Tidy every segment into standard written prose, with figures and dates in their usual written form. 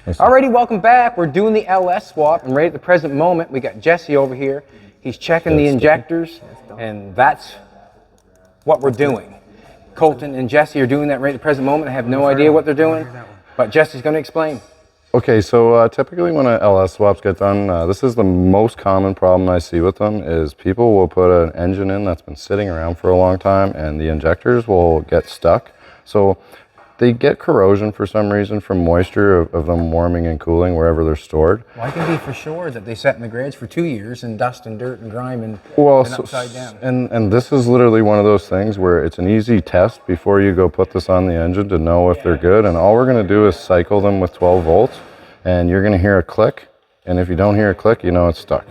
Alrighty, welcome back. We're doing the LS swap, and right at the present moment, we got Jesse over here. He's checking the injectors, and that's what we're doing. Colton and Jesse are doing that right at the present moment. I have no idea what they're doing, but Jesse's going to explain. Okay, so typically when LS swaps get done, this is the most common problem I see with them is people will put an engine in that's been sitting around for a long time and the injectors will get stuck. So they get corrosion for some reason from moisture of them warming and cooling wherever they're stored. Well, I can be for sure that they sat in the garage for 2 years in dust and dirt and grime and, upside down. And this is literally one of those things where it's an easy test before you go put this on the engine to know if they're good. And all we're going to do is cycle them with 12 volts and you're going to hear a click. And if you don't hear a click, you know it's stuck.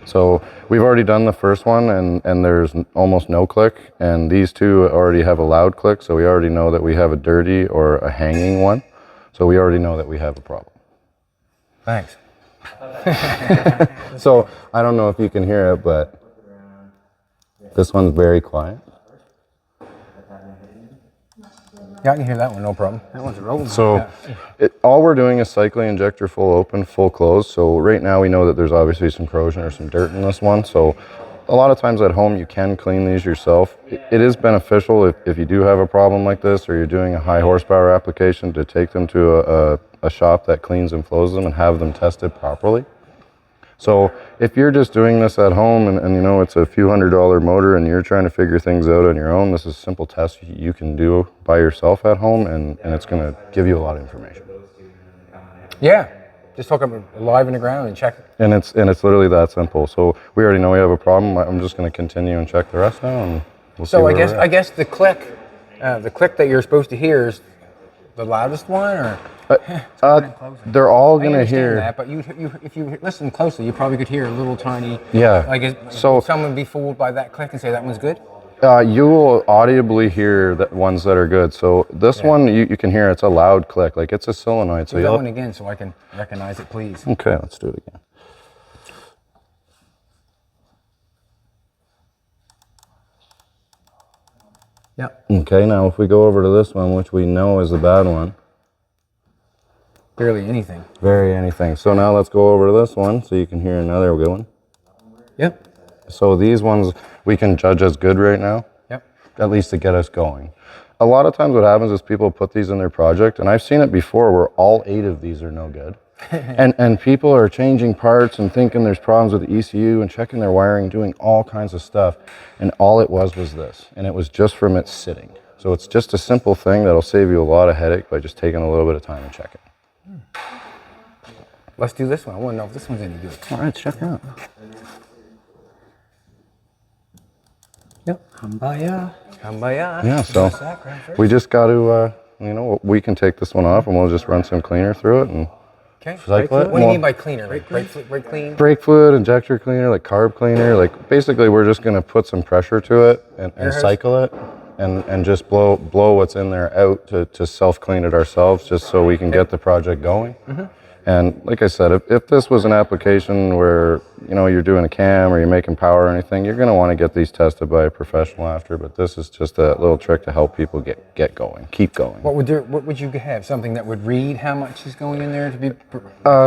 So we've already done the first one and there's almost no click, and these two already have a loud click, so we already know that we have a dirty or a hanging one. So we already know that we have a problem. Thanks. So I don't know if you can hear it, but this one's very quiet. Yeah, I can hear that one, no problem. That one's rolling. So all we're doing is cycling injector full open, full closed. So right now we know that there's obviously some corrosion or some dirt in this one. So a lot of times at home you can clean these yourself. It is beneficial if you do have a problem like this or you're doing a high horsepower application to take them to a shop that cleans and flows them and have them tested properly. So if you're just doing this at home and you know it's a few $100 motor and you're trying to figure things out on your own, this is a simple test you can do by yourself at home and it's going to give you a lot of information. Yeah, just hook up live in the ground and check it. And it's literally that simple. So we already know we have a problem. I'm just going to continue and check the rest now and we'll see. So I guess the click that you're supposed to hear is the loudest one, or they're all gonna hear that, but if you listen closely, you probably could hear a little tiny. Yeah. Like, so someone be fooled by that click and say that one's good. You will audibly hear the ones that are good. So this one you can hear it's a loud click, like it's a solenoid. So do that one again, so I can recognize it, please. Okay, let's do it again. Yep. Okay, now if we go over to this one, which we know is a bad one. Barely anything. Very anything. So now let's go over to this one so you can hear another good one. Yep. So these ones we can judge as good right now. Yep. At least to get us going. A lot of times what happens is people put these in their project, and I've seen it before where all 8 of these are no good. and people are changing parts and thinking there's problems with the ECU and checking their wiring, doing all kinds of stuff. And all it was this, and it was just from it sitting. So it's just a simple thing that'll save you a lot of headache by just taking a little bit of time and checking. Let's do this one. I want to know if this one's any good. All right, check it out. Yep. Kumbaya. Kumbaya. Yeah, so we just got to, you know, we can take this one off and we'll just run some cleaner through it and cycle it. What do you mean by cleaner? Like brake clean? Brake fluid, injector cleaner, like carb cleaner. Like basically we're just going to put some pressure to it and cycle it and just blow what's in there out to self-clean it ourselves just so we can get the project going. Mm-hmm. And like I said, if this was an application where, you know, you're doing a cam or you're making power or anything, you're going to want to get these tested by a professional after, but this is just a little trick to help people get going, keep going. What would you have? Something that would read how much is going in there to be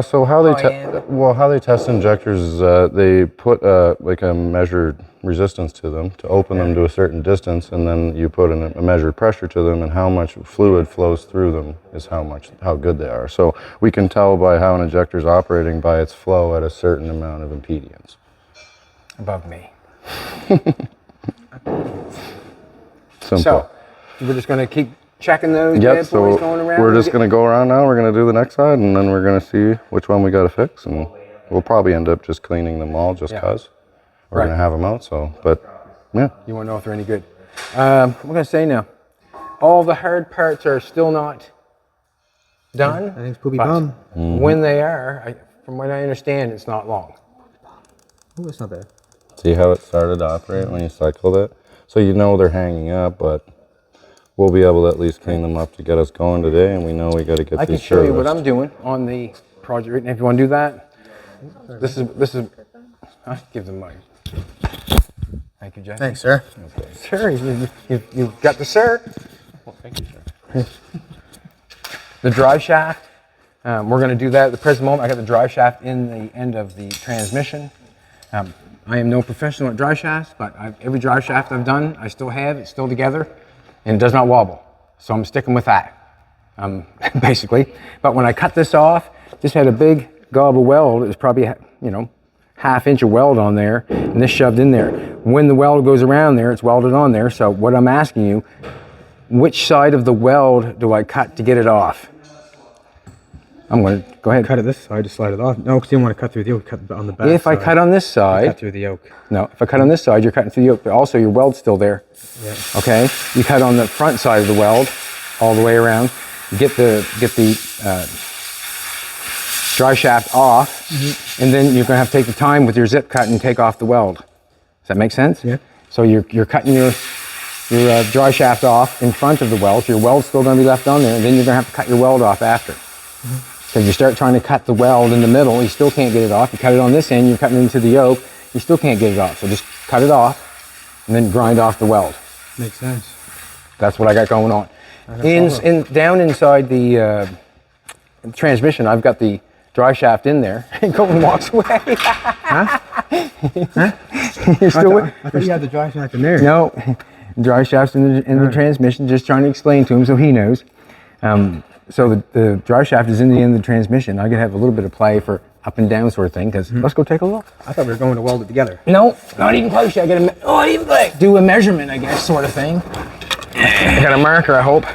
so how they test injectors is they put like a measured resistance to them to open them to a certain distance, and then you put in a measured pressure to them, and how much fluid flows through them is how good they are. So we can tell by how an injector is operating by its flow at a certain amount of impedance. Above me. Simple. So we're just going to keep checking those yep, bad so boys going around? We're just going to go around now. We're going to do the next side, and then we're going to see which one we got to fix, and we'll probably end up just cleaning them all just because we're going to have them out. So, but yeah. You want to know if they're any good. I'm going to say now, all the hard parts are still not done. I think it's poopy bum. When they are, from what I understand, it's not long. Oh, it's not bad. See how it started to operate when you cycled it? So you know they're hanging up, but we'll be able to at least clean them up to get us going today, and we know we got to get these I can show you what I'm doing on the project right now. If you want to do that, this is. I give them money. Thank you, Jeff. Thanks, sir. Okay. Sir, you've got the sir. Well, thank you, sir. The drive shaft We're going to do that at the present moment. I got the drive shaft in the end of the transmission. I am no professional at drive shafts, but every drive shaft I've done, I still have. It's still together, and it does not wobble. So I'm sticking with that, basically. But when I cut this off, this had a big gob of weld. It was probably, you know, half-inch of weld on there, and this shoved in there. When the weld goes around there, it's welded on there. So what I'm asking you, which side of the weld do I cut to get it off? I'm going to go ahead. Cut it this side to slide it off. No, because you don't want to cut through the yoke. Cut on the back. If I cut on this side, cut through the yoke. No, if I cut on this side, you're cutting through the yoke, but also your weld's still there. Yeah. Okay, you cut on the front side of the weld, all the way around. Get the dry shaft off, and then you're going to have to take the time with your zip cut and take off the weld. Does that make sense? Yeah. So you're cutting your dry shaft off in front of the weld. So your weld's still going to be left on there, and then you're going to have to cut your weld off after. Because you start trying to cut the weld in the middle, you still can't get it off. You cut it on this end, you're cutting into the yoke, you still can't get it off. So just cut it off and then grind off the weld. Makes sense. That's what I got going on. Down inside the transmission, I've got the dry shaft in there, and Colton walks away. Huh? You're still with? I thought you had the dry shaft in there. No, dry shaft's in the transmission, just trying to explain to him so he knows. So the dry shaft is in the end of the transmission. I could have a little bit of play for up and down sort of thing, because let's go take a look. I thought we were going to weld it together. No, not even close yet. I gotta do a measurement, I guess, sort of thing. I got a marker, I hope.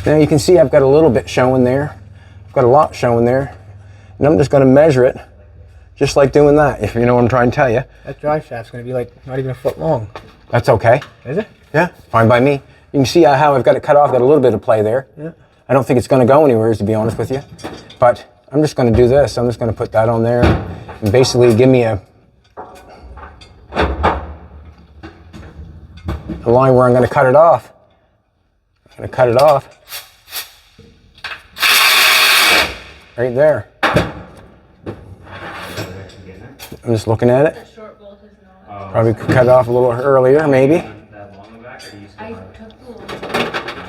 Now you can see I've got a little bit showing there. I've got a lot showing there. And I'm just gonna measure it, just like doing that, if you know what I'm trying to tell you. That dry shaft's going to be like not even a foot long. That's okay. Is it? Yeah, fine by me. You can see how I've got it cut off, got a little bit of play there. Yeah. I don't think it's gonna go anywhere, to be honest with you. But I'm just gonna do this. I'm just gonna put that on there and basically give me a line where I'm gonna cut it off. I'm gonna cut it off. Right there. I'm just looking at it. Probably could cut it off a little earlier, maybe.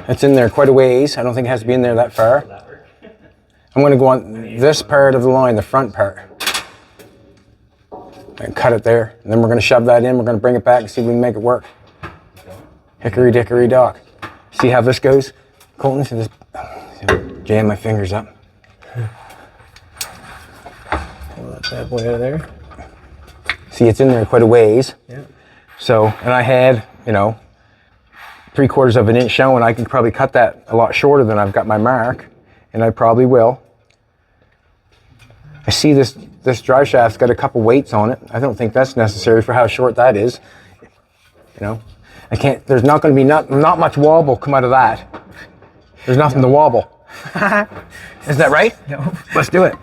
It's in there quite a ways. I don't think it has to be in there that far. I'm going to go on this part of the line, the front part. And cut it there. And then we're going to shove that in. We're going to bring it back and see if we can make it work. Hickory dickory dock. See how this goes? Colton, see this? Jam my fingers up. Pull that bad boy out of there. See, it's in there quite a ways. Yeah. So, and I had, you know, 3/4 of an inch showing. I could probably cut that a lot shorter than I've got my mark, and I probably will. I see this dry shaft's got a couple weights on it. I don't think that's necessary for how short that is. You know, there's not going to be not much wobble come out of that. There's nothing to wobble. Is that right? No. Let's do it.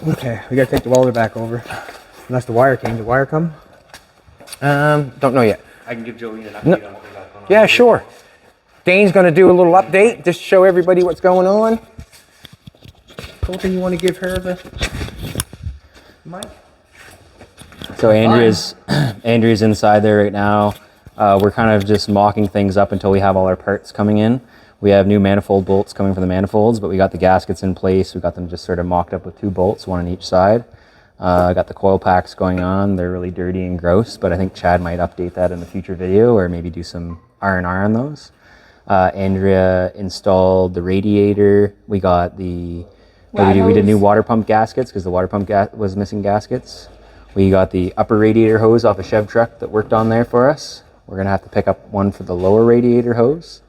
Okay, we got to take the welder back over. Unless the wire came. Did the wire come? Don't know yet. I can give Jolene an update on what we got going on. Yeah, sure. Dane's going to do a little update, just to show everybody what's going on. Colton, you want to give her the mic? So Andrea's inside there right now. We're kind of just mocking things up until we have all our parts coming in. We have new manifold bolts coming for the manifolds, but we got the gaskets in place. We got them just sort of mocked up with 2 bolts, one on each side. I got the coil packs going on. They're really dirty and gross, but I think Chad might update that in a future video or maybe do some R&R on those. Andrea installed the radiator. We got the, we did new water pump gaskets because the water pump was missing gaskets. We got the upper radiator hose off a Chev truck that worked on there for us. We're gonna have to pick up one for the lower radiator hose.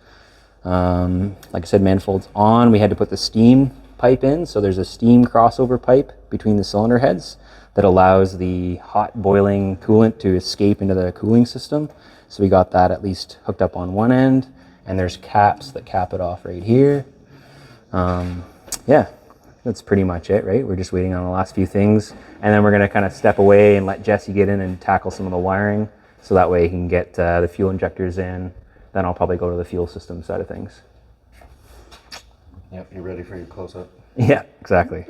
Like I said, manifolds on. We had to put the steam pipe in, so there's a steam crossover pipe between the cylinder heads that allows the hot boiling coolant to escape into the cooling system. So we got that at least hooked up on one end, and there's caps that cap it off right here. Yeah, that's pretty much it, right? We're just waiting on the last few things, and then we're gonna kind of step away and let Jesse get in and tackle some of the wiring, so that way he can get the fuel injectors in. Then I'll probably go to the fuel system side of things. Yep, you ready for your close-up? Yeah, exactly.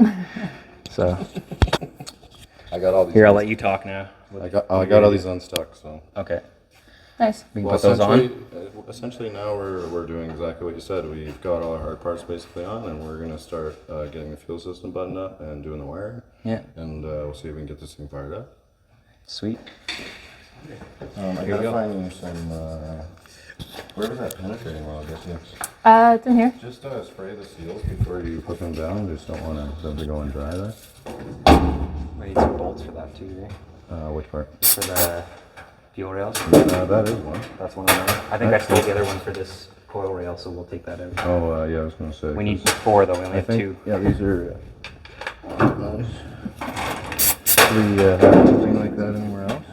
So I got all these. Here, I'll let you talk now. I got all these unstuck. So. Okay. Nice. We can put those on. Essentially, now we're doing exactly what you said. We've got all our hard parts basically on, and we're gonna start getting the fuel system buttoned up and doing the wiring. Yeah. And we'll see if we can get this thing fired up. Sweet. I gotta find you some. Where was that penetrating weld? Get you. It's in here. Just spray the seals before you put them down. Just don't want them to go and dry there. We need some bolts for that too, right? Which part? For the fuel rails. That is one. That's one of them. I think I stole the other one for this coil rail, so we'll take that out. Oh, yeah, I was gonna say. We need 4 though, we only have 2. Yeah, these are nice. Do we have anything like that anywhere else?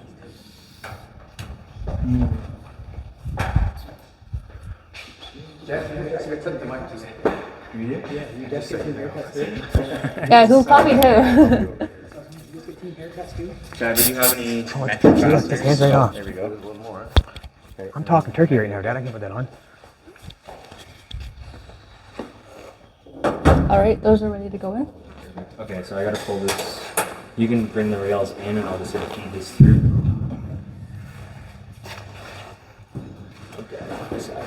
Yeah, who copied who? Dad, do you have any His hands right off. There we go. One more. I'm talking turkey right now, Dad. I can put that on. All right, those are ready to go in. Okay, so I gotta pull this. You can bring the rails in and I'll just sort of feed this through. Okay, this side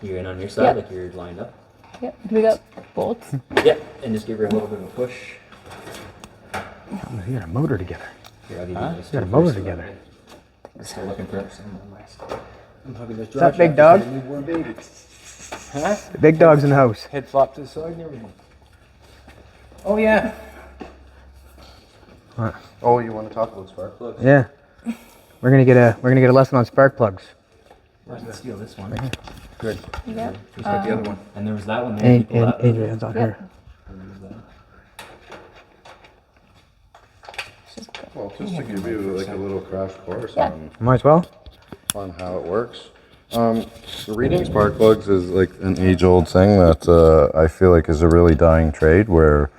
in. You're in on your side, Yep. like you're lined up. Yep. Do we got bolts? Yep, and just give her a little bit of a push. You got a motor together. Here, I'll give you this. You got a motor together. Still looking for some on my stuff. What's that big dog? Huh? The big dog's in the house. Head flop to the side and everything. Oh yeah. Oh, you want to talk about spark plugs? Yeah. We're gonna get a lesson on spark plugs. Let's steal this one. Good. Yep. Who's got the other one? And there was that one there. You pull that. Adrian's on her. Well, just to give you like a little crash course Yeah. Might as well. on how it works. Reading spark plugs is like an age-old thing that I feel like is a really dying trade where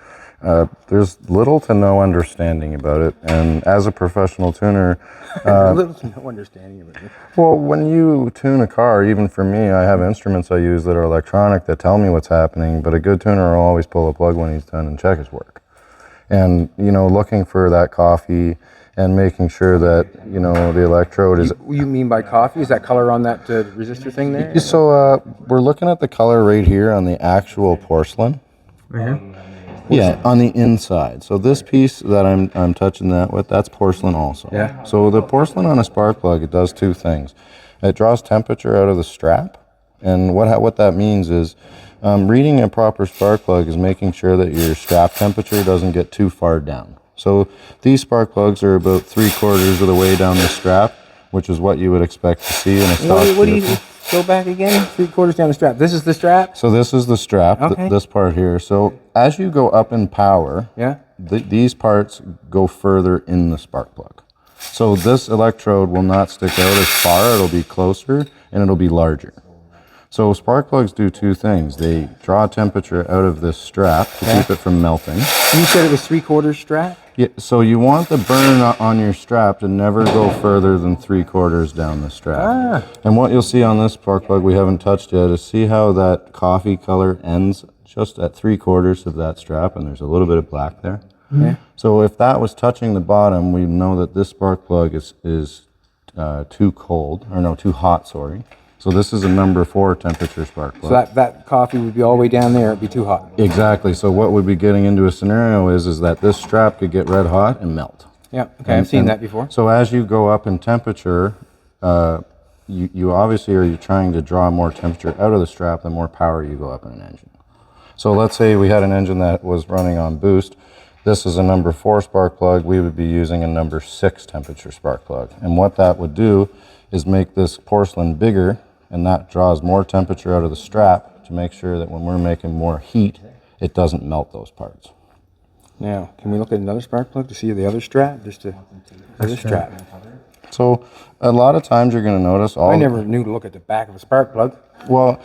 there's little to no understanding about it. And as a professional tuner, Little to no understanding of it. well, when you tune a car, even for me, I have instruments I use that are electronic that tell me what's happening, but a good tuner will always pull a plug when he's done and check his work. And, you know, looking for that coffee and making sure that, you know, the electrode is... You mean by coffee? Is that color on that resistor thing there? So we're looking at the color right here on the actual porcelain. Yeah, on the inside. So this piece that I'm touching that with, that's porcelain also. Yeah. So the porcelain on a spark plug, it does two things. It draws temperature out of the strap, and what that means is reading a proper spark plug is making sure that your strap temperature doesn't get too far down. So these spark plugs are about 3/4 of the way down the strap, which is what you would expect to see in a stock What do you vehicle. go back again? 3/4 down the strap. This is the strap? So this is the strap, Okay. this part here. So as you go up in power, Yeah. these parts go further in the spark plug. So this electrode will not stick out as far, it'll be closer and it'll be larger. So spark plugs do two things. They draw temperature out of this strap to keep it from melting. You said it was 3/4 strap? Yeah, so you want the burn on your strap to never go further than 3/4 down the strap. And what you'll see on this spark plug we haven't touched yet is see how that coffee color ends just at 3/4 of that strap, and there's a little bit of black there. Yeah. So if that was touching the bottom, we know that this spark plug is too cold, or no, too hot, sorry. So this is a number 4 temperature spark plug. So that coffee would be all the way down there. It'd be too hot. Exactly. So what we'd be getting into a scenario is that this strap could get red hot and melt. Yeah. Okay. I've seen that before. So as you go up in temperature, you obviously are trying to draw more temperature out of the strap, the more power you go up in an engine. So let's say we had an engine that was running on boost. This is a number 4 spark plug. We would be using a number 6 temperature spark plug. And what that would do is make this porcelain bigger, and that draws more temperature out of the strap to make sure that when we're making more heat, it doesn't melt those parts. Now, can we look at another spark plug to see the other strap? Just to other strap. So a lot of times you're going to notice all... I never knew to look at the back of a spark plug. Well,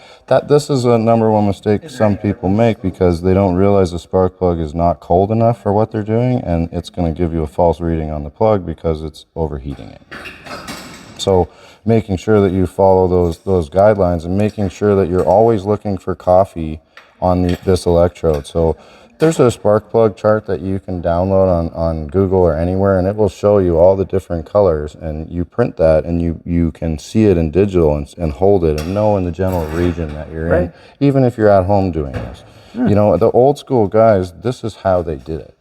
this is a number 1 mistake some people make because they don't realize the spark plug is not cold enough for what they're doing, and it's going to give you a false reading on the plug because it's overheating it. So making sure that you follow those guidelines and making sure that you're always looking for coffee on this electrode. So There's a spark plug chart that you can download on Google or anywhere, and it will show you all the different colors, and you print that and you can see it in digital and hold it and know in the general region that you're in, even if you're at home doing this. You know, the old school guys, this is how they did it.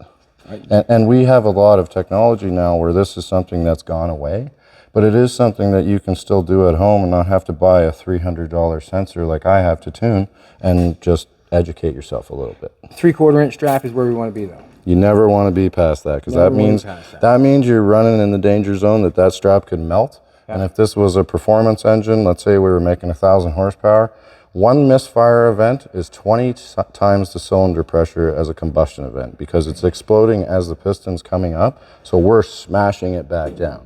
And we have a lot of technology now where this is something that's gone away, but it is something that you can still do at home and not have to buy a $300 sensor like I have to tune, and just educate yourself a little bit. 3/4 inch strap is where we want to be though. You never want to be past that, because that means you're running in the danger zone that strap could melt. And if this was a performance engine, let's say we were making 1,000 horsepower, one misfire event is 20 times the cylinder pressure as a combustion event, because it's exploding as the piston's coming up, so we're smashing it back down.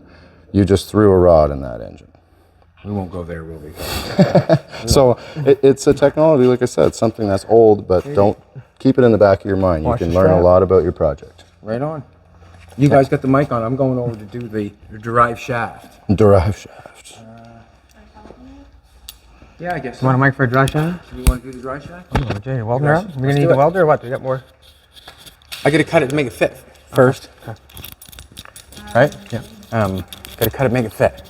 You just threw a rod in that engine. We won't go there, will we? So it's a technology, like I said, something that's old, but don't keep it in the back of your mind. You can learn a lot about your project. Right on. You guys got the mic on. I'm going over to do the Driveshaft. Driveshaft. Yeah, I guess. You want a mic for a dry shaft? You want to do the Driveshaft? Oh, Jay, you're welding around? We're gonna need the welder or what? Do we got more? I got to cut it to make it fit first. Okay. Right? Yeah. Got to cut it, make it fit.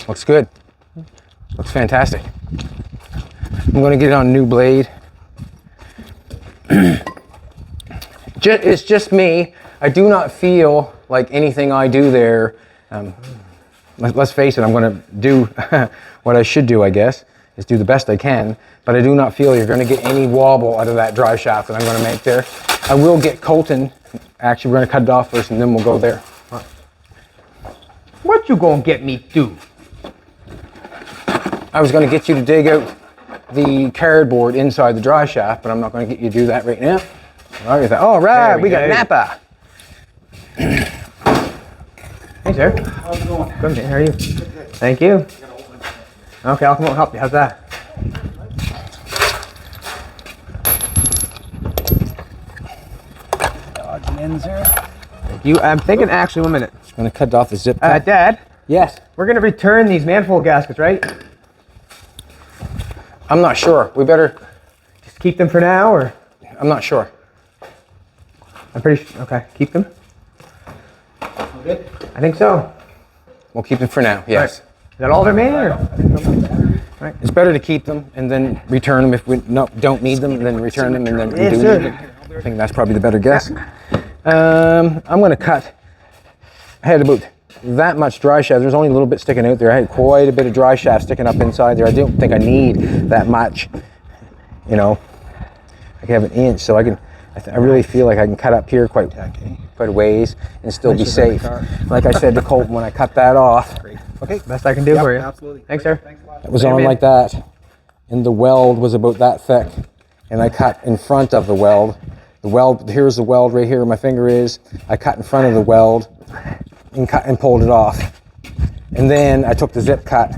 Looks good. Looks fantastic. I'm going to get it on a new blade. It's just me. I do not feel like anything I do there. Let's face it, I'm going to do what I should do, I guess, is do the best I can. But I do not feel you're going to get any wobble out of that drive shaft that I'm going to make there. I will get Colton. Actually, we're going to cut it off first and then we'll go there. What you gonna get me do? I was going to get you to dig out the cardboard inside the dry shaft, but I'm not going to get you to do that right now. All right, we got Napa. Hey, sir. How's it going? Good, how are you? Thank you. Okay, I'll come out and help you. How's that? Dodging ends here. I'm thinking actually, 1 minute. I'm going to cut off the zip tie. Dad, Yes. we're gonna return these manifold gaskets, right? I'm not sure. We better. Just keep them for now, or? I'm not sure. I'm pretty sure. Okay, keep them. Good. I think so. We'll keep them for now. Yes. Is that all they're made, or? It's better to keep them and then return them if we don't need them, and then return them and then we Yes, do sir. need them. I think that's probably the better guess. I'm going to cut. I had about that much dry shaft. There's only a little bit sticking out there. I had quite a bit of dry shaft sticking up inside there. I don't think I need that much. You know, I can have an inch, so I can. I really feel like I can cut up here quite a ways and still be safe. Like I said to Colton when I cut that off. Okay, best I can do for you. Absolutely. Thanks, sir. It was on like that, and the weld was about that thick, and I cut in front of the weld. The weld, here's the weld right here where my finger is. I cut in front of the weld and cut and pulled it off. And then I took the zip cut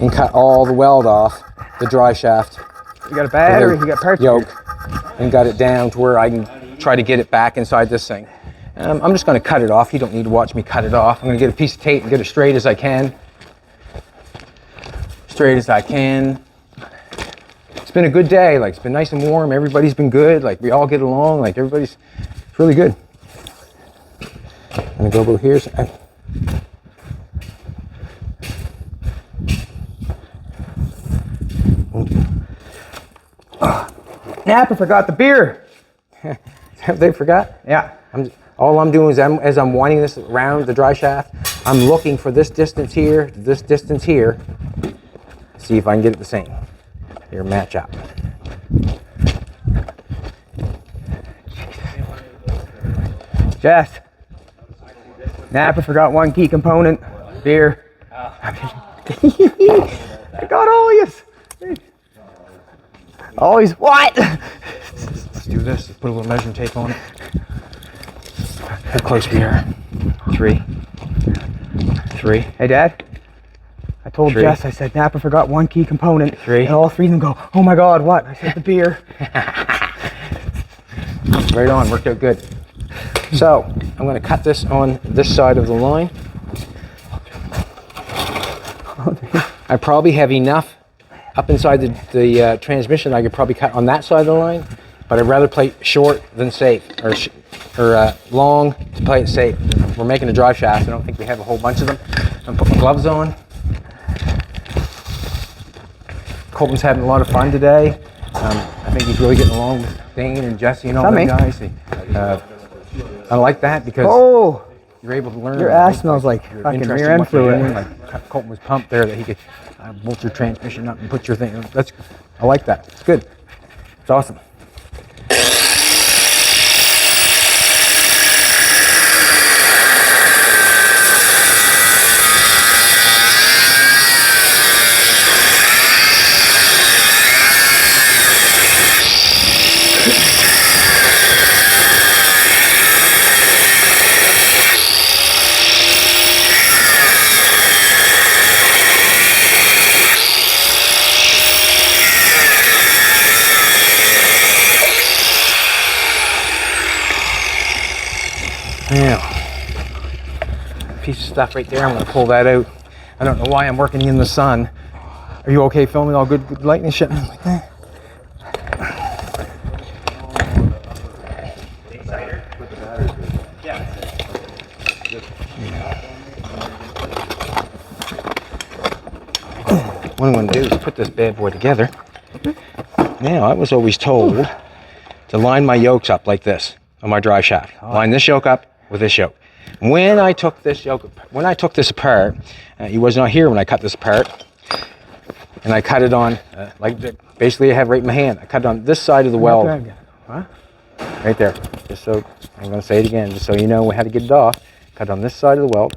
and cut all the weld off the dry shaft. You got a battery, you got parts. Yoke, and got it down to where I can try to get it back inside this thing. I'm just going to cut it off. You don't need to watch me cut it off. I'm going to get a piece of tape and get it straight as I can. Straight as I can. It's been a good day. Like, it's been nice and warm. Everybody's been good. Like, we all get along. Like, it's really good. I'm going to go over here. Napa forgot the beer. They forgot? Yeah. All I'm doing is as I'm winding this around the dry shaft, I'm looking for this distance here, this distance here. See if I can get it the same. Here, match up. Jess. Napa forgot one key component. Beer. I got all yous. Always what? Let's do this. Let's put a little measuring tape on it. How close we are. 3. Hey, Dad. I told 3. Jess, I said, Napa forgot one key component. 3. And all three of them go, oh my God, what? I said, the beer. Right on, worked out good. So I'm going to cut this on this side of the line. I probably have enough up inside the transmission. I could probably cut on that side of the line, but I'd rather play short than safe, or long to play it safe. We're making a drive shaft. I don't think we have a whole bunch of them. I'm putting my gloves on. Colton's having a lot of fun today. I think he's really getting along with Dane and Jesse and all the guys. I like that because you're able to learn. Your ass smells like fucking rear end fluid. Like Colton was pumped there that he could bolt your transmission up and put your thing. I like that. It's good. It's awesome. Now, piece of stuff right there, I'm going to pull that out. I don't know why I'm working in the sun. Are you okay filming all good lighting and shit like that? What I'm going to do is put this bad boy together. Now, I was always told to line my yokes up like this on my drive shaft. Line this yoke up with this yoke. When I took this apart, he was not here when I cut this apart, and I cut it on like basically I have right in my hand. I cut it on this side of the weld, right there. Just so I'm going to say it again, just so you know how to get it off. Cut it on this side of the weld,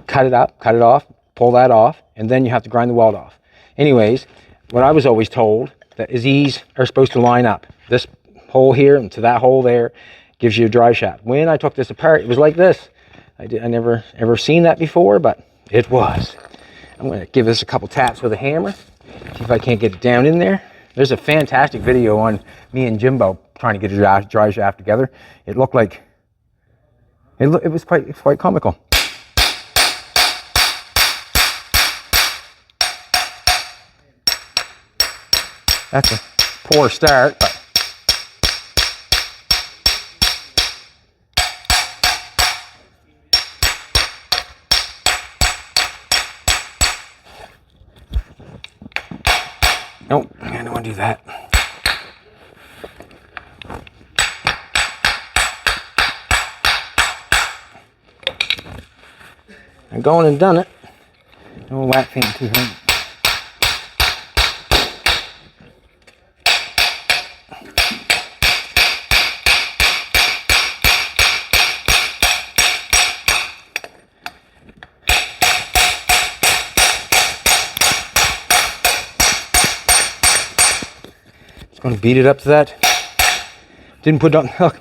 cut it up, cut it off, pull that off, and then you have to grind the weld off. Anyways, what I was always told that is these are supposed to line up. This hole here and to that hole there gives you a drive shaft. When I took this apart, it was like this. I never ever seen that before, but it was. I'm going to give this a couple taps with a hammer, see if I can't get it down in there. There's a fantastic video on me and Jimbo trying to get a drive shaft together. It looked like it was quite comical. That's a poor start, but nope, I don't want to do that. I've gone and done it. No whack thing too hard. Just going to beat it up to that. Didn't put it on, look,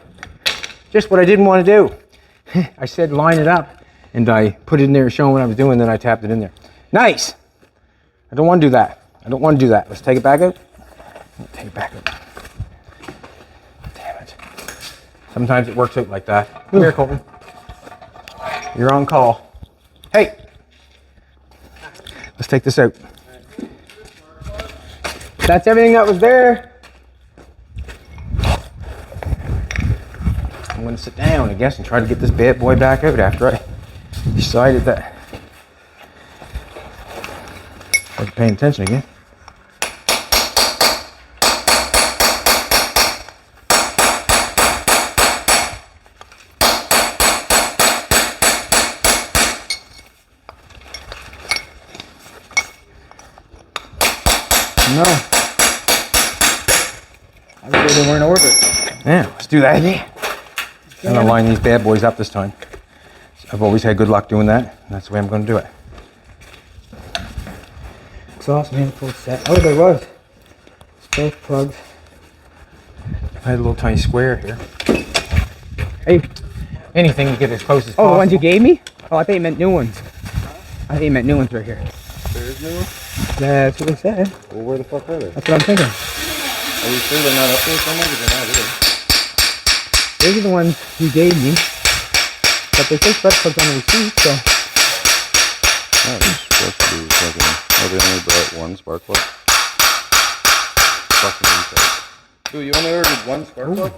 just what I didn't want to do. I said line it up, and I put it in there showing what I was doing, then I tapped it in there. Nice! I don't want to do that. I don't want to do that. Let's take it back out. Take it back out. Damn it. Sometimes it works out like that. Come here, Colton. You're on call. Hey! Let's take this out. That's everything that was there. I'm going to sit down, I guess, and try to get this bad boy back out after I decided that I wasn't paying attention again. No. I was they weren't ordered. Yeah, let's do that again. I'm going to line these bad boys up this time. I've always had good luck doing that, and that's the way I'm going to do it. Exhaust manifold set. Oh, there was. It's both plugs. I had a little tiny square here. Hey. Anything to get as close as possible. Oh, the ones you gave me? Oh, I thought you meant new ones. I thought you meant new ones right here. There's new ones? Yeah, that's what they said. Well, where the fuck are they? That's what I'm thinking. Are you sure they're not up there somewhere? Because they're not here. These are the ones you gave me. But they say spark plugs on the receipt, so. Yeah, they're supposed to be fucking. Oh, they only brought one spark plug. Fucking inside. Dude, you only ordered one spark plug?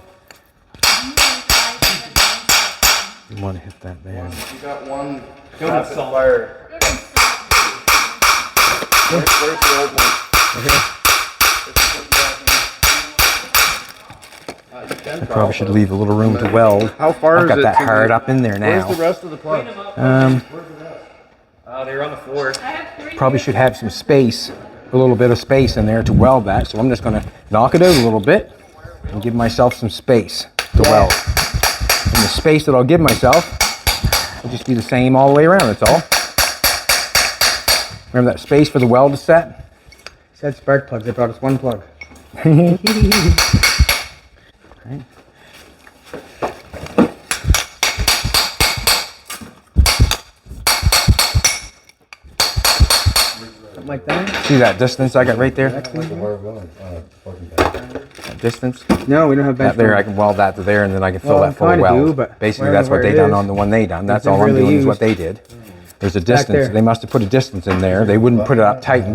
You want to hit that there. You got one rapid fire. Where's the old one? I probably should leave a little room to weld. How far I've is got it that to hard the- up in there Where's now. the rest of the plug? They were on the floor. Probably should have some space, a little bit of space in there to weld that. So I'm just going to knock it out a little bit and give myself some space to weld. And the space that I'll give myself will just be the same all the way around, that's all. Remember that space for the weld to set? Said spark plugs, they brought us one plug. Right. Something like that. See that distance I got right there? That distance? No, we don't have bench. That there, I can weld that to there, and then I can fill Well, that full kinda weld. do, but Basically, wherever that's what where they it done is, on the one they done. That's never all I'm really doing is used. what they did. There's a there. distance. They must have put a distance in there. They wouldn't put it up tight and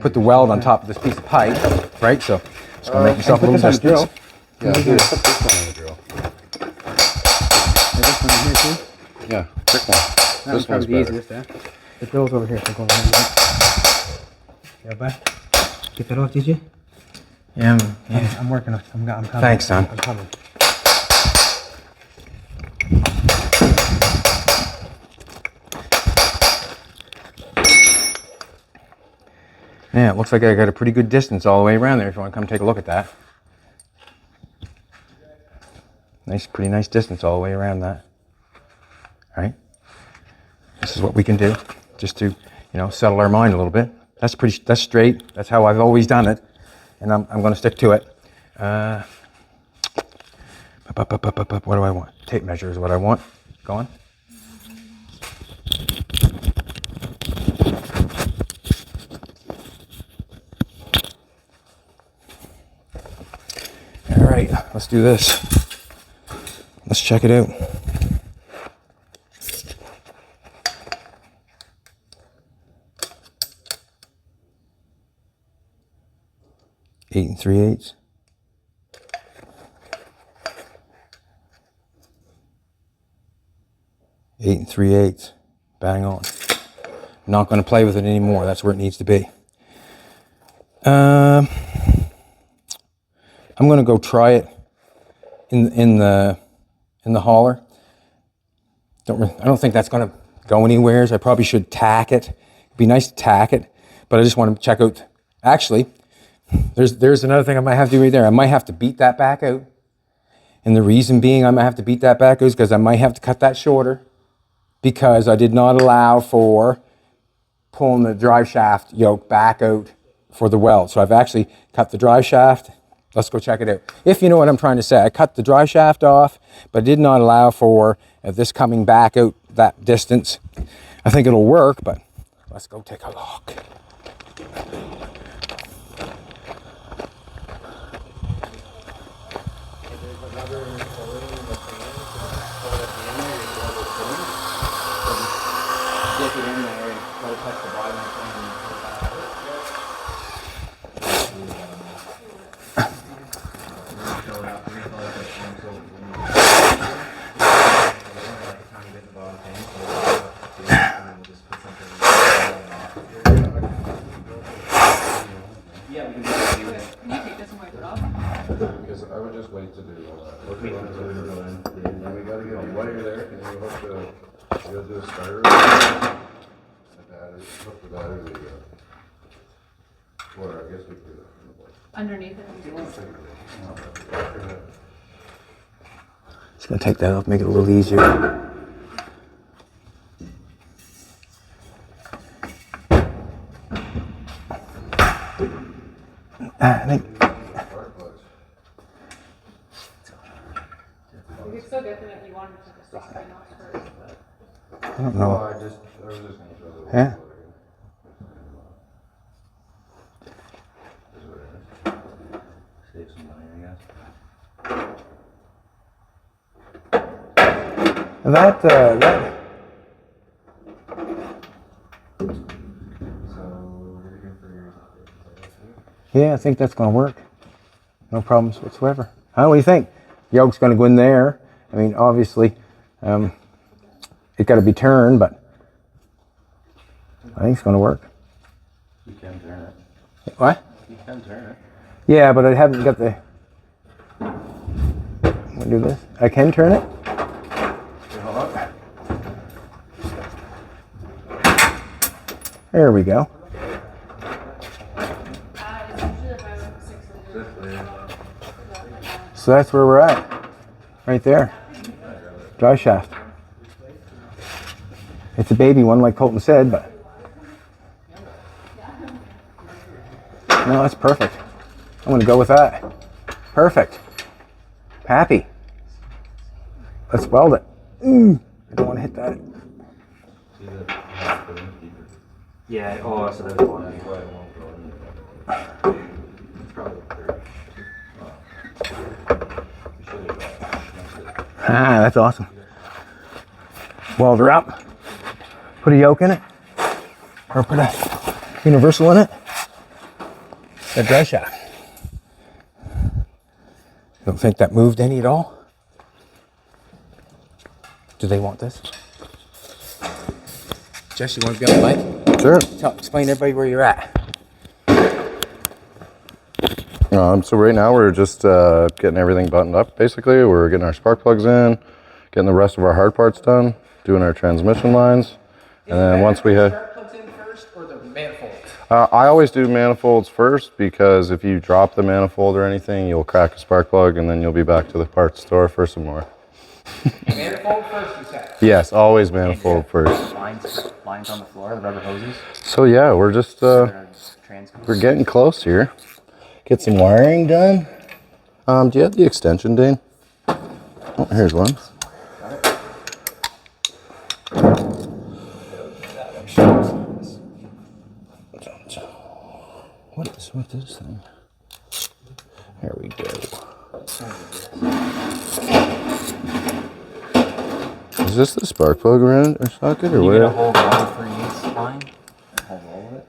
put the weld on top of this piece of pipe, right? So just gonna make yourself a put little this on the distance. drill. Yeah, dude, put this one on the drill. Yeah, this one in here too. Yeah, pick one. That This one's probably the better. easiest, eh? The drill's over here, so go around. Yeah, bud. Get that off, did you? Yeah. I'm working on it. I'm coming. Thanks, son. I'm coming. Yeah, it looks like I got a pretty good distance all the way around there. If you want to come take a look at that. Pretty nice distance all the way around that. All right. This is what we can do, just to, settle our mind a little bit. That's straight. That's how I've always done it, and I'm going to stick to it. What do I want? Tape measure is what I want. Go on. All right, let's do this. Let's check it out. Eight 3/8. Eight 3/8. Bang on. Not going to play with it anymore. That's where it needs to be. I'm going to go try it in the hauler. I don't think that's going to go anywhere. I probably should tack it. It'd be nice to tack it, but I just want to check out. Actually, there's another thing I might have to do right there. I might have to beat that back out, and the reason being I might have to beat that back out is because I might have to cut that shorter, because I did not allow for pulling the drive shaft yoke back out for the weld. So I've actually cut the drive shaft. Let's go check it out. If you know what I'm trying to say, I cut the drive shaft off, but did not allow for this coming back out that distance. I think it'll work, but let's go take a look. Because I would just wait to do all that. And we gotta get a wire there, and you hook you gotta do a starter. The battery, hook the battery to or I guess we could do that. Underneath it. Just gonna take that off, make it a little easier. I think You could still get them if you wanted to just spin off first, but. I don't know. I was just gonna throw the Yeah. Save some money, I guess. That yeah, I think that's going to work. No problems whatsoever. Huh? What do you think? Yoke's going to go in there. I mean, obviously, it's got to be turned, but I think it's going to work. You can turn it. What? You can turn it. Yeah, but I haven't got the. I'm going to do this. I can turn it. There we go. It's usually about 6 liters. So that's where we're at. Right there. Driveshaft. It's a baby one, like Colton said, but. No, that's perfect. I'm going to go with that. Perfect. Happy. Let's weld it. I don't want to hit that. Yeah. Oh, so there's one. Ah, that's awesome. Weld her up. Put a yoke in it. Or put a universal in it. A dry shaft. Don't think that moved any at all? Do they want this? Jess, you want to be on the mic? Sure. Explain to everybody where you're at. So right now we're just getting everything buttoned up. Basically, we're getting our spark plugs in, getting the rest of our hard parts done, doing our transmission lines, and then once we have. Spark plugs in first or the manifold? I always do manifolds first because if you drop the manifold or anything, you'll crack a spark plug, and then you'll be back to the parts store for some more. Manifold first, you said? Yes, always manifold first. Lines on the floor, the rubber hoses. So yeah, we're just we're getting close here. Get some wiring done. Do you have the extension, Dane? Oh, here's one. What is this thing? There we go. Is this the spark plug around or socket or You get a what? whole 1 3/8 line. Hold all of it.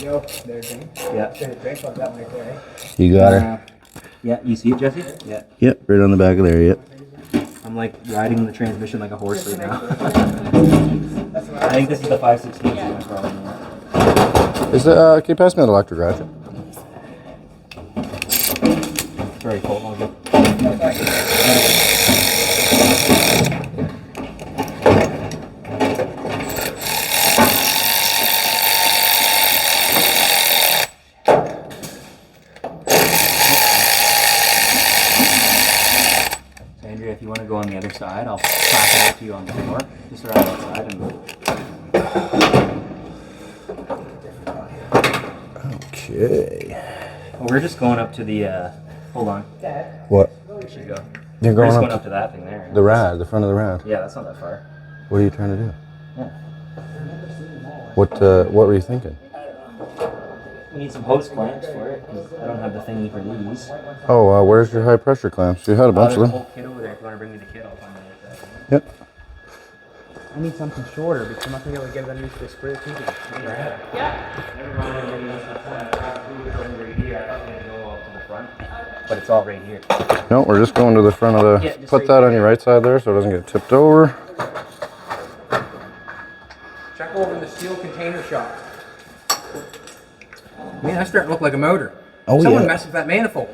Yo, there's Dane. Yeah. Drink on that one right there, You got her. Yeah. You see it, Jesse? Yeah. Yep, right on the back of there. Yep. I'm like riding the transmission like a horse right now. I think this is the 5/16. Is the can you pass me that electric ratchet? Very cool. I'll get. So Andrea, if you want to go on the other side, I'll pass it out to you on the floor. Just around that side and. Okay. Well, we're just going up to the. Hold on. What? Where should we go? You're We're going just up going up to that thing there. the rad, the front of the rad. Yeah, that's not that far. What are you trying to do? Yeah. What were you thinking? We need some hose clamps for it, 'cause I don't have the thingy for these. Oh, where's your high pressure clamps? You had a bunch There's a of them. whole kit over there. If you want to bring me the kit, I'll find it. Yep. I need something shorter because I'm not going to be able to get it underneath this square too. But it's all right here. No, we're just going to the front of the. Yeah, just put right that on your right side there so it doesn't get tipped over. Check over in the steel container shop. Man, that's starting to look like a motor. Oh, Someone yeah. messed with that manifold.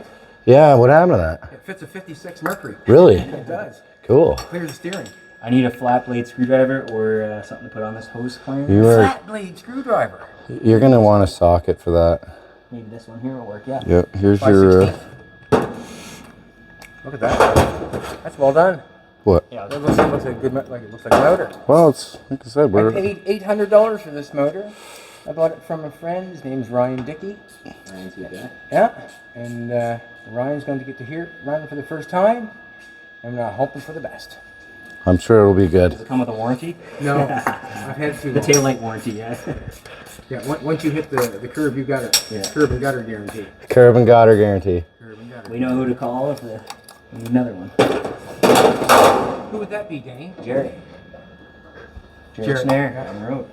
Yeah, what happened to that? It fits a 56 Mercury. Really? It does. Cool. Clears the steering. I need a flat blade screwdriver or something to put on this hose clamp. Flat blade screwdriver. You're gonna want a socket for that. Maybe this one here will work. Yeah. Yep. Here's your. 5/16. Look at that. That's well done. What? Yeah. It looks like a good, like it looks like a motor. Well, it's like I said, I we're. paid $800 for this motor. I bought it from a friend. His name's Ryan Dickey. Yeah, and Ryan's going to get to hear it run for the first time. I'm hoping for the best. I'm sure it'll be good. Does it come with a warranty? No, I've had to. The taillight warranty, yeah. Yeah, once you hit the curb, you got it. Yeah. Curb and gutter guarantee. Curb and gutter guarantee. Curb and gutter. We know who to call if we need another one. Who would that be, Dane? Jerry. Jerry. Snare down the road.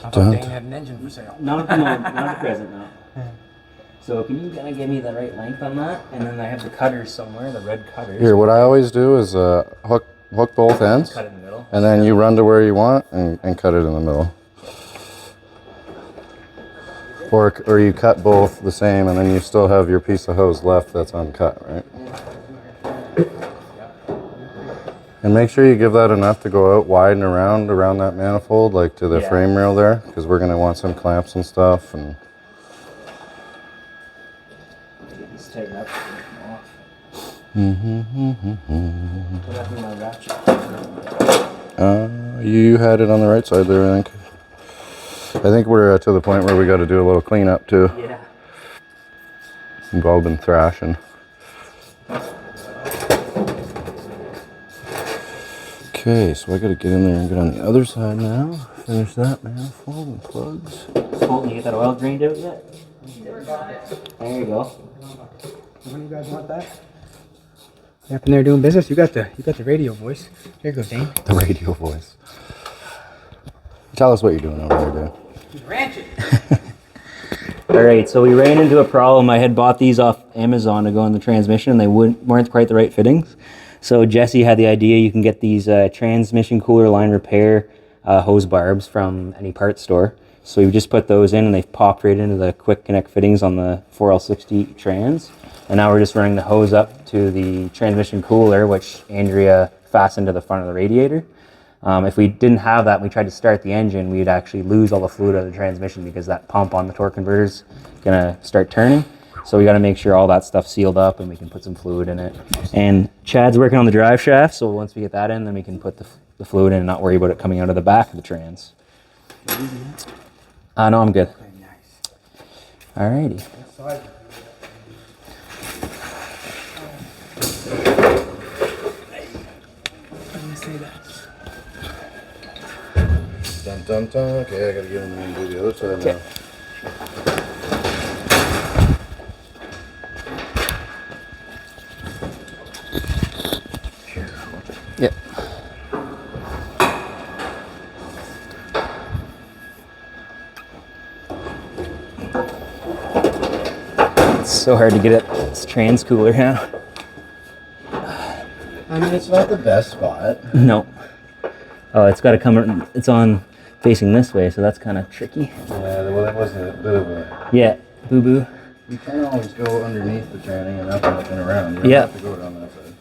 I thought Dane had an engine for sale. Not at the moment, not at present, no. So can you kind of give me the right length on that? And then I have the cutters somewhere, the red cutters. Here, what I always do is hook both ends, Cut it in the middle. and then you run to where you want and cut it in the middle. Or you cut both the same, and then you still have your piece of hose left that's uncut, right? And make sure you give that enough to go out wide and around that manifold, like to the frame rail there, because we're going to want some clamps and stuff. And Just tighten up. you had it on the right side there, I think. I think we're to the point where we got to do a little cleanup too. Yeah. We've all been thrashing. Okay, so I got to get in there and get on the other side now. Finish that manifold and plugs. Colton, you get that oil drained out yet? There you go. When do you guys want that? You up in there doing business? You got the radio voice. There you go, Dane. The radio voice. Tell us what you're doing over there, Dave. He's ranching. All right, so we ran into a problem. I had bought these off Amazon to go in the transmission, and they weren't quite the right fittings. So Jesse had the idea you can get these transmission cooler line repair hose barbs from any parts store. So we just put those in, and they've popped right into the quick connect fittings on the 4L60 trans. And now we're just running the hose up to the transmission cooler, which Andrea fastened to the front of the radiator. If we didn't have that and we tried to start the engine, we'd actually lose all the fluid out of the transmission because that pump on the torque converter is gonna start turning. So we gotta make sure all that stuff's sealed up and we can put some fluid in it. And Chad's working on the drive shaft, so once we get that in, then we can put the fluid in and not worry about it coming out of the back of the trans. No, I'm good. Alrighty. Dun dun dun. Okay, I gotta get in there and do the other side now. Yep. It's so hard to get it. It's trans cooler now. I mean, it's not the best spot. No. Oh, it's got to come. It's on facing this way, so that's kind of tricky. Yeah, well, that was a bit of a... Yeah, boo boo. You can't always go underneath the tranny and up and around. You don't Yeah. have to go down that side.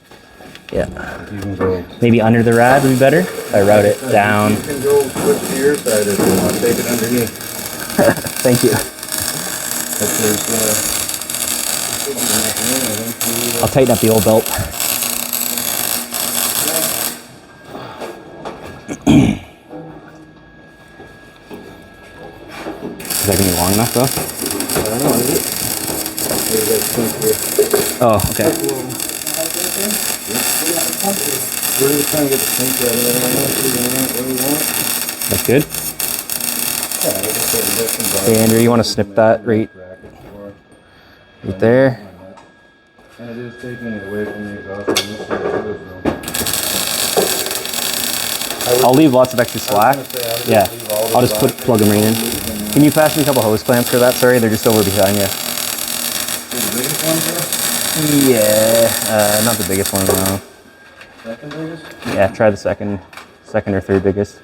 Yeah. If you can go... Maybe under the rad would be better. If I route it down. You can go switch to your side if you want. Take it underneath. Thank you. If there's... I'll tighten up the old belt. Is that gonna be long enough though? I don't know, is it? Oh, okay. We're just trying to get the sink out of there. What do you want? That's good. Yeah, I just said lift and bar. Hey, Andrew, you want to snip that right there? And it is taking it away from the exhaust on this side too, so. I'll leave lots of extra slack. Yeah, I'll just plug them right in. Can you pass me a couple hose clamps for that? Sorry, they're just over behind you. The biggest one here? Yeah, not the biggest one, no. Second biggest? Yeah, try the second or third biggest.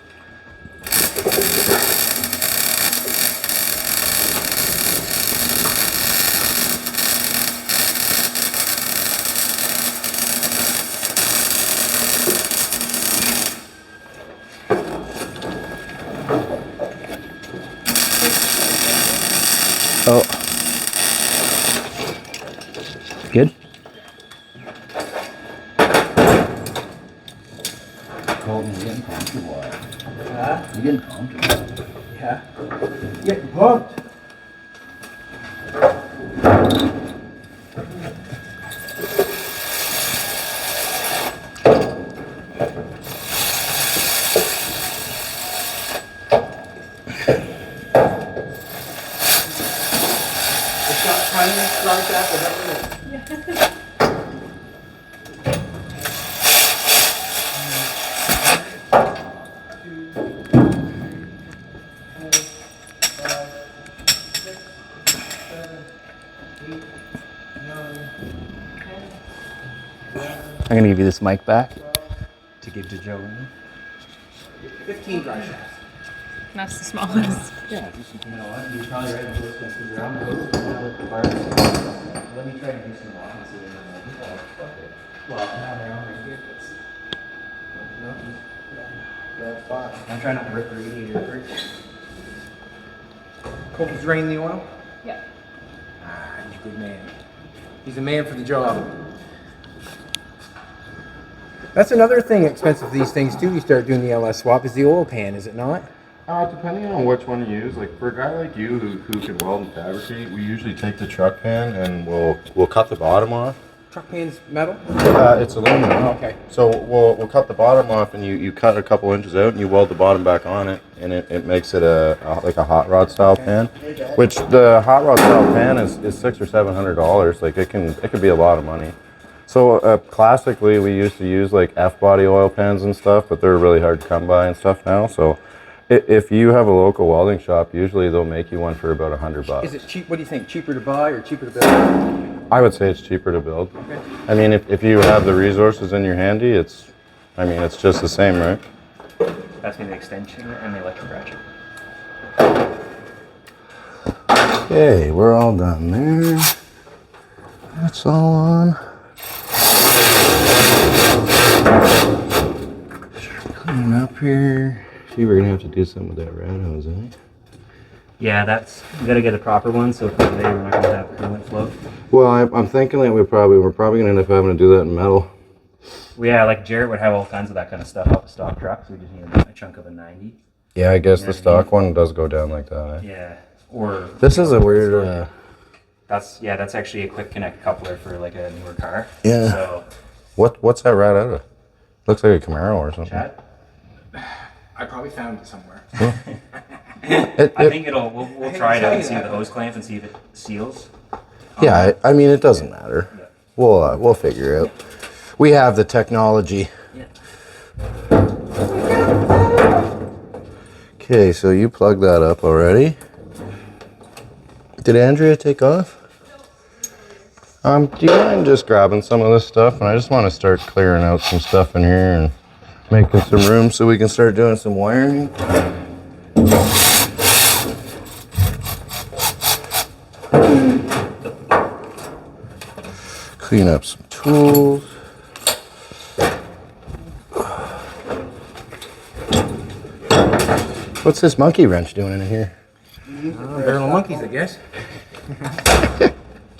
Oh. Good? Colton, you're getting comfortable. You're getting comfortable. Yeah. Getting pumped. I'm gonna give you this mic back to give to Joe. 15 drive shafts. That's the smallest. Yeah, just, you know what, you're probably right with those guys, because they're on the hook, let me try to do some walking so they don't know. Well, now they're on right here, I'm trying not to rip the radiator first. Colton's draining the oil? Yeah. Ah, he's a good man. He's a man for the job. That's another thing expensive for these things too. You start doing the LS swap is the oil pan, is it not? Depending on which one you use, like for a guy like you who can weld and fabricate, we usually take the truck pan and we'll cut the bottom off. Truck pan's metal? It's aluminum. Okay. So we'll cut the bottom off and you cut a couple inches out and you weld the bottom back on it, and it makes it like a hot rod style pan, which the hot rod style pan is $600 or $700. Like it could be a lot of money. So classically we used to use like F-body oil pans and stuff, but they're really hard to come by and stuff now. So if you have a local welding shop, usually they'll make you one for about $100. Is it cheap? What do you think? Cheaper to buy or cheaper to build? I would say it's cheaper to build. Okay. I mean, if you have the resources in your handy, it's just the same, right? That's me the extension and the electric ratchet. Okay, we're all done there. That's all on. Clean up here. See, we're gonna have to do something with that rat hose, eh? Yeah, you gotta get a proper one, so for today we're not gonna have coolant flow. Well, I'm thinking that we're probably gonna end up having to do that in metal. Well, yeah, like Jarrett would have all kinds of that kind of stuff off a stock truck, so we just need a chunk of a 90. Yeah, I guess the stock one does go down like that, eh? Yeah, or... This is a weird, That's actually a quick connect coupler for like a newer car. Yeah. So, what's that rat out of? Looks like a Camaro or something. Chad? I probably found it somewhere. I think we'll try it out and see the hose clamp and see if it seals. Yeah, I mean, it doesn't matter. Yeah. We'll figure it out. We have the technology. Yeah. Okay, so you plugged that up already. Did Andrea take off? Do you mind just grabbing some of this stuff? And I just want to start clearing out some stuff in here and making some room so we can start doing some wiring. Clean up some tools. What's this monkey wrench doing in here? Barrel of monkeys, I guess.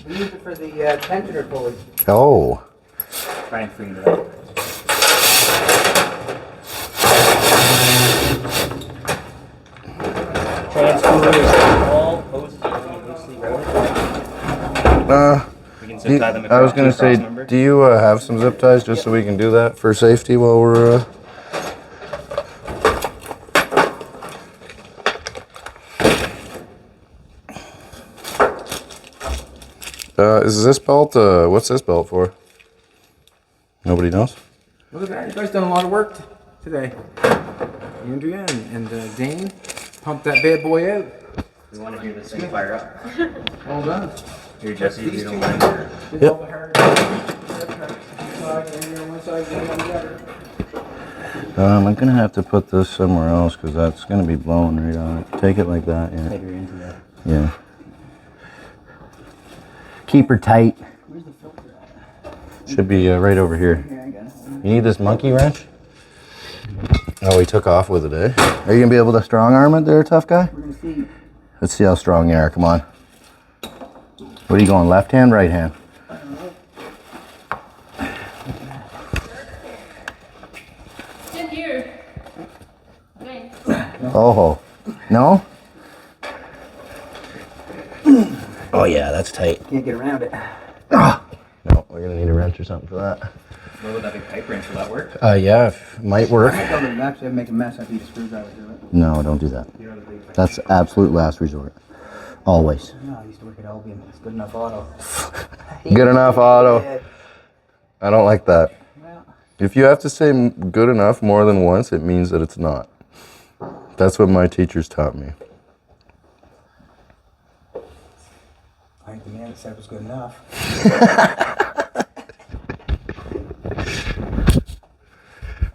We use it for the tensioner pulley. Oh. Try and clean it up. Transformer is all hoses are loosely routed. We can zip tie them I was across going to say, number. do you have some zip ties just so we can do that for safety while we're... is this belt, what's this belt for? Nobody knows? Look at that. You guys done a lot of work today. Andrea and Dane pumped that bad boy out. We want to hear this thing fire up. Well done. Here, Jesse, if These you two don't mind. here did all the hard work. Andrea on one side, Dane on the other. I'm going to have to put this somewhere else because that's going to be blowing right on it. Take it like that, yeah. Tighter into that. Yeah. Keep her tight. Where's the filter at? Should be right over here. Here, I got it. You need this monkey wrench? Oh, he took off with it, eh? Are you going to be able to strong arm it there, tough guy? We're going to see. Let's see how strong you are. Come on. What are you going, left hand, right hand? It's in here. Thanks. Oh, no? Oh yeah, that's tight. Can't get around it. No, we're gonna need a wrench or something for that. What would that big pipe wrench, will that work? Yeah, might work. Actually, I'd make a mess. I'd need a screwdriver to do it. No, don't do that. That's absolute last resort. Always. No, I used to work at Albion. It's good enough auto. Good enough auto. I don't like that. Well, If you have to say good enough more than once, it means that it's not. That's what my teachers taught me. I think the man that said it was good enough.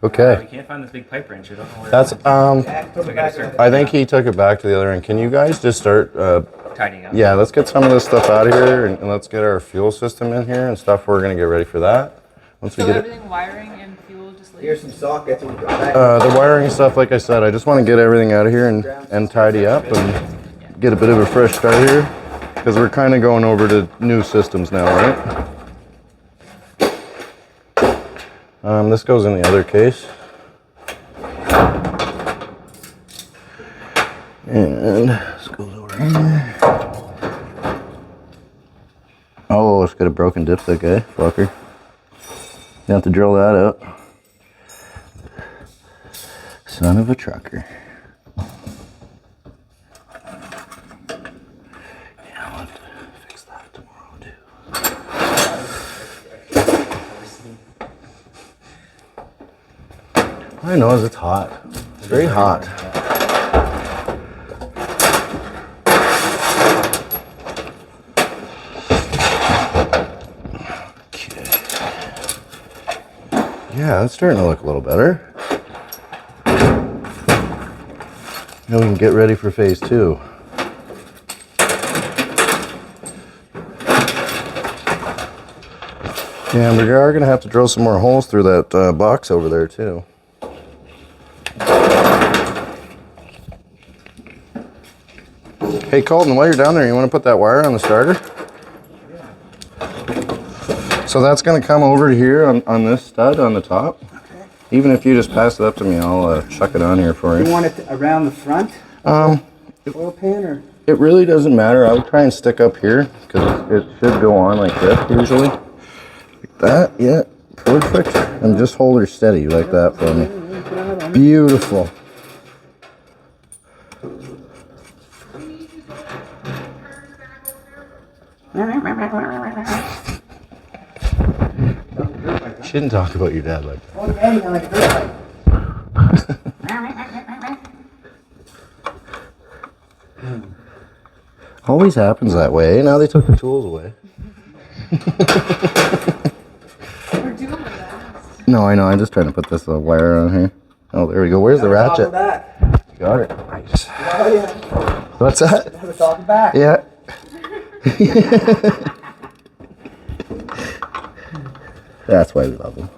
Okay. We can't find this big pipe wrench. I don't know where. That's Put it back there. I think he took it back to the other end. Can you guys just start tidying up. yeah, let's get some of this stuff out of here and let's get our fuel system in here and stuff. We're gonna get ready for that. Once we So get it. everything wiring and fuel just leave? Here's some sockets. And we'll go back. The wiring stuff, like I said, I just want to get everything out of here and tidy up and get a bit of a fresh start here because we're kind of going over to new systems now, right? This goes in the other case. And this goes over here. Oh, it's got a broken dipstick, eh, fucker? You have to drill that out. Son of a trucker. Yeah, I'll have to fix that tomorrow too. All I know is it's hot. It's very hot. Okay. Yeah, it's starting to look a little better. Now we can get ready for phase 2. Yeah, we are going to have to drill some more holes through that box over there too. Hey Colton, while you're down there, you want to put that wire on the starter? So that's going to come over here on this stud on the top. Okay. Even if you just pass it up to me, I'll chuck it on here for you. You want it around the front? Oil pan or? It really doesn't matter. I would try and stick up here because it should go on like this usually. Like that, yeah, perfect. And just hold her steady like that for me. Beautiful. Shouldn't talk about your dad like that. Oh, yeah, you sound like a dirt bike. Always happens that way. Now they took the tools away. We're doing our best. No, I know. I'm just trying to put this wire on here. Oh, there we go. Where's the Top ratchet? of that. You got it. Nice. Oh, yeah. What's that? Have the top and back. Yeah. That's why we love them.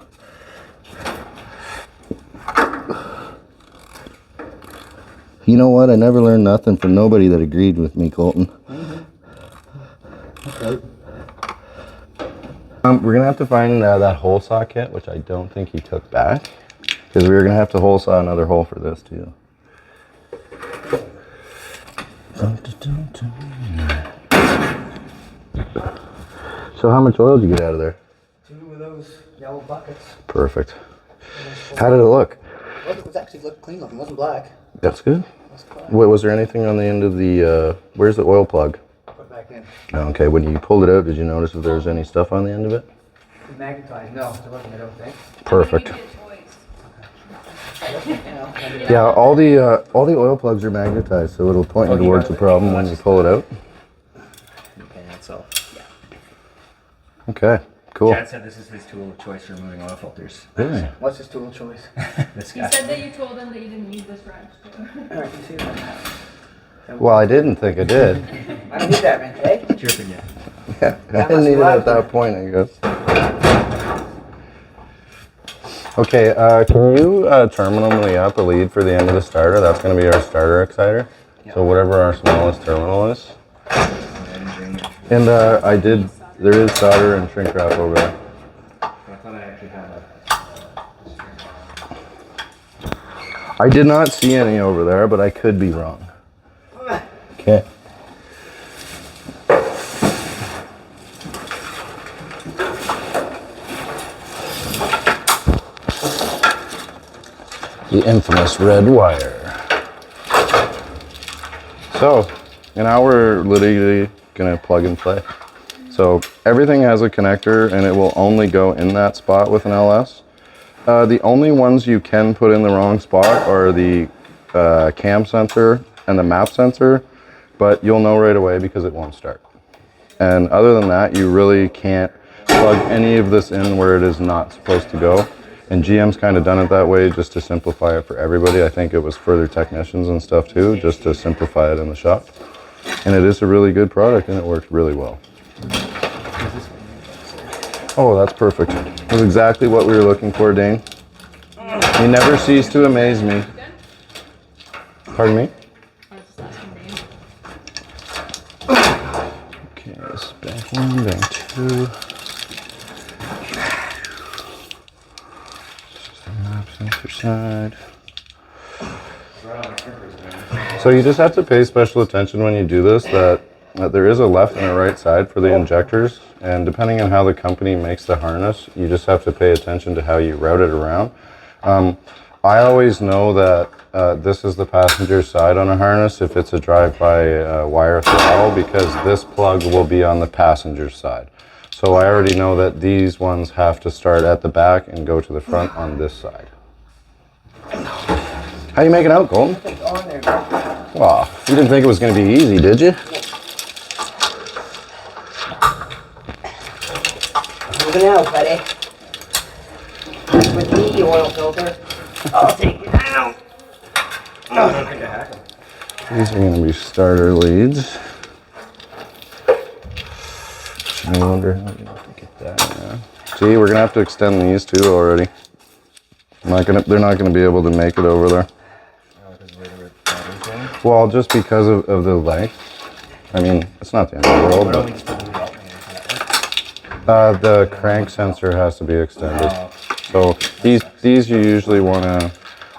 You know what? I never learned nothing from nobody that agreed with me, Colton. Okay. We're gonna have to find that hole saw kit, which I don't think he took back, because we were gonna have to hole saw another hole for this too. So how much oil did you get out of there? 2 of those yellow buckets. Perfect. How did it look? Well, it was actually looked clean looking. It wasn't black. That's good. That's clean. Wait, was there anything on the end of the, where's the oil plug? Put back in. Okay, when you pulled it out, did you notice if there was any stuff on the end of it? Magnetized. No, there wasn't, I don't think. Perfect. You get toys. Yeah, all the oil plugs are magnetized, so it'll point you towards the problem when you pull it out. Okay, that's all. Okay, cool. Chad said this is his tool of choice for removing oil filters. Really? What's his tool of choice? This He guy. said that you told him that you didn't need this wrench. Alright, you see that? Well, I didn't think I did. I don't need that wrench, eh? Chirping you. Yeah, I didn't need it at that point, I guess. Okay, can you terminally up a lead for the end of the starter? That's going to be our starter exciter. So whatever our smallest terminal is. And there is solder and shrink wrap over there. I thought I actually had I did not see any over there, but I could be wrong. Okay. The infamous red wire. So, And now we're literally gonna plug and play. So everything has a connector and it will only go in that spot with an LS. The only ones you can put in the wrong spot are the cam sensor and the map sensor, but you'll know right away because it won't start. And other than that, you really can't plug any of this in where it is not supposed to go. And GM's kind of done it that way just to simplify it for everybody. I think it was for their technicians and stuff too, just to simplify it in the shop. And it is a really good product and it works really well. Oh, that's perfect. That's exactly what we were looking for, Dane. You never cease to amaze me. Pardon me? Okay, this is bank 1, bank 2. Map sensor side. So you just have to pay special attention when you do this that there is a left and a right side for the injectors, and depending on how the company makes the harness, you just have to pay attention to how you route it around. I always know that this is the passenger side on a harness if it's a drive-by wire throttle, because this plug will be on the passenger side. So I already know that these ones have to start at the back and go to the front on this side. How you making out, Colton? Well, you didn't think it was going to be easy, did you? Moving out, buddy. With the oil filter. I'll take it out. These are going to be starter leads. I wonder how you have to get that in there. See, we're going to have to extend these too already. They're not going to be able to make it over there. Well, just because of the length. I mean, it's not the end of the world, but the crank sensor has to be extended. So these you usually want to.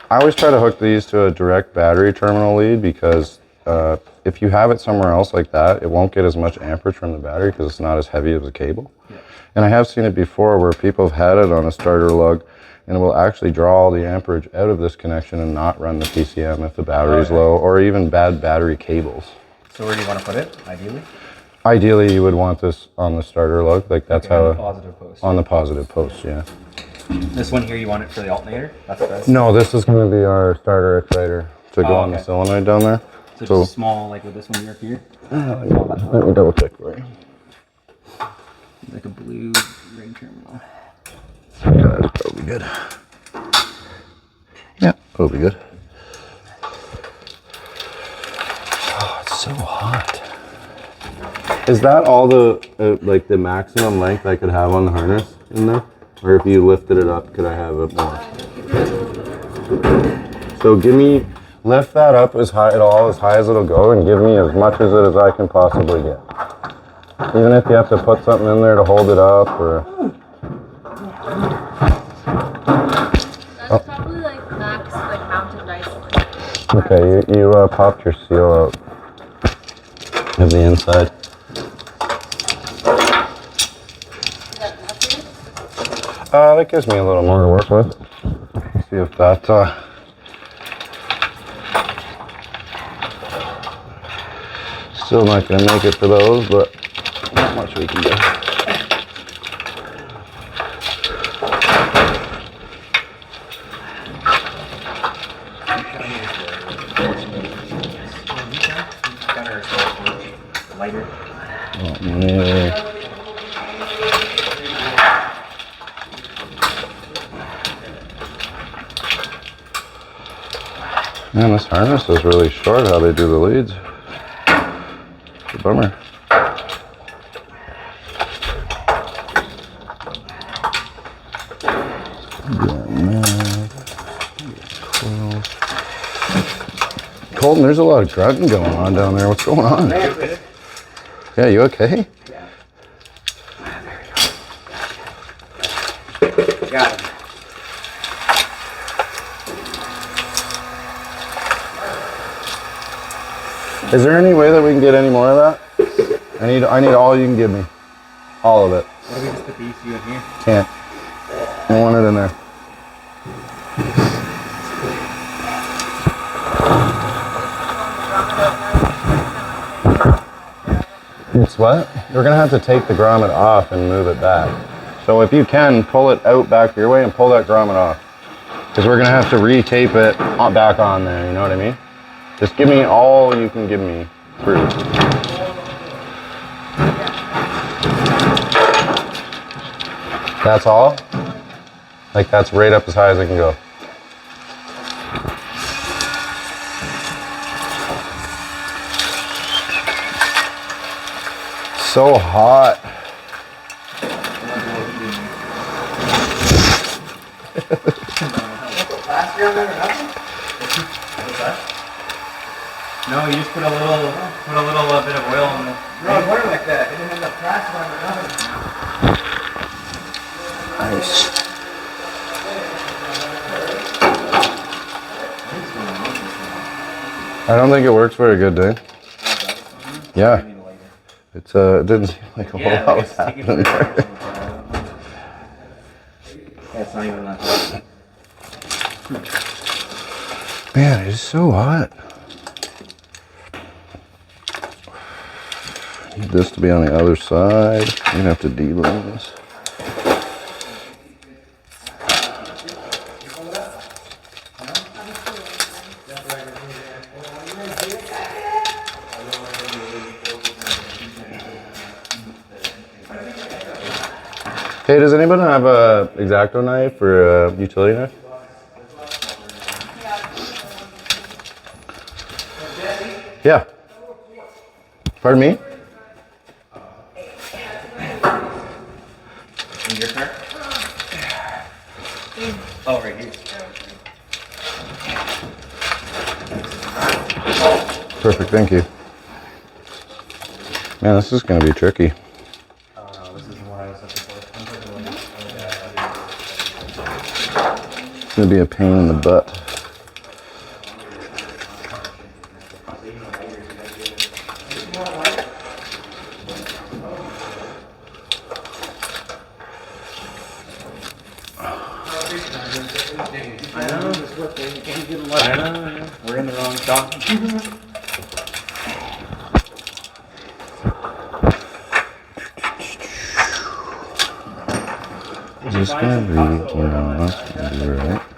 I always try to hook these to a direct battery terminal lead, because if you have it somewhere else like that, it won't get as much amperage from the battery because it's not as heavy as a cable. Yeah. And I have seen it before where people have had it on a starter lug, and it will actually draw all the amperage out of this connection and not run the PCM if the battery's low, or even bad battery cables. So where do you want to put it, ideally? Ideally, you would want this on the starter lug, like that's how. On the positive post. On the positive post, yeah. This one here, you want it for the alternator? That's the best. No, this is going to be our starter exciter to go on the solenoid down there. So just small, like with this one here? Let me double check for you. Like a blue ring terminal. Yeah, that's probably good. Yeah, that'll be good. Oh, it's so hot. Is that all the, like the maximum length I could have on the harness in there? Or if you lifted it up, could I have it more? So lift that up as high as it'll go, and give me as much as it as I can possibly get. Even if you have to put something in there to hold it up, or. That's probably like max, like mounted rice. Okay, you popped your seal out of the inside. That gives me a little more to work with. See if that, still not going to make it for those, but not much we can do. Lighter. Oh, yeah. Man, this harness is really short how they do the leads. It's a bummer. Colton, there's a lot of grunting going on down there. What's going on? Yeah, you okay? Got it. Is there any way that we can get any more of that? I need all you can give me. All of it. What if we just put the ECU in here? Can't. I want it in there. It's what? We're gonna have to take the grommet off and move it back. So if you can, pull it out back your way and pull that grommet off. Because we're gonna have to re-tape it back on there, you know what I mean? Just give me all you can give me through. That's all? Like that's right up as high as I can go. So hot. No, you just put a little bit of oil on the. No, I was wondering like that. It didn't have enough plastic on it. Nice. I don't think it works very good, Dane. Yeah. It's it didn't seem like a whole lot was happening there. It's not even that hot. Man, it is so hot. Need this to be on the other side. I'm gonna have to de-line this. Hey, does anybody have a X-Acto knife or a utility knife? Yeah. Pardon me? In your car? Oh, right here. Perfect, thank you. Man, this is gonna be tricky. It's gonna be a pain in the butt. I know. We're in the wrong shop. Just gonna be, you know, that's gonna be right.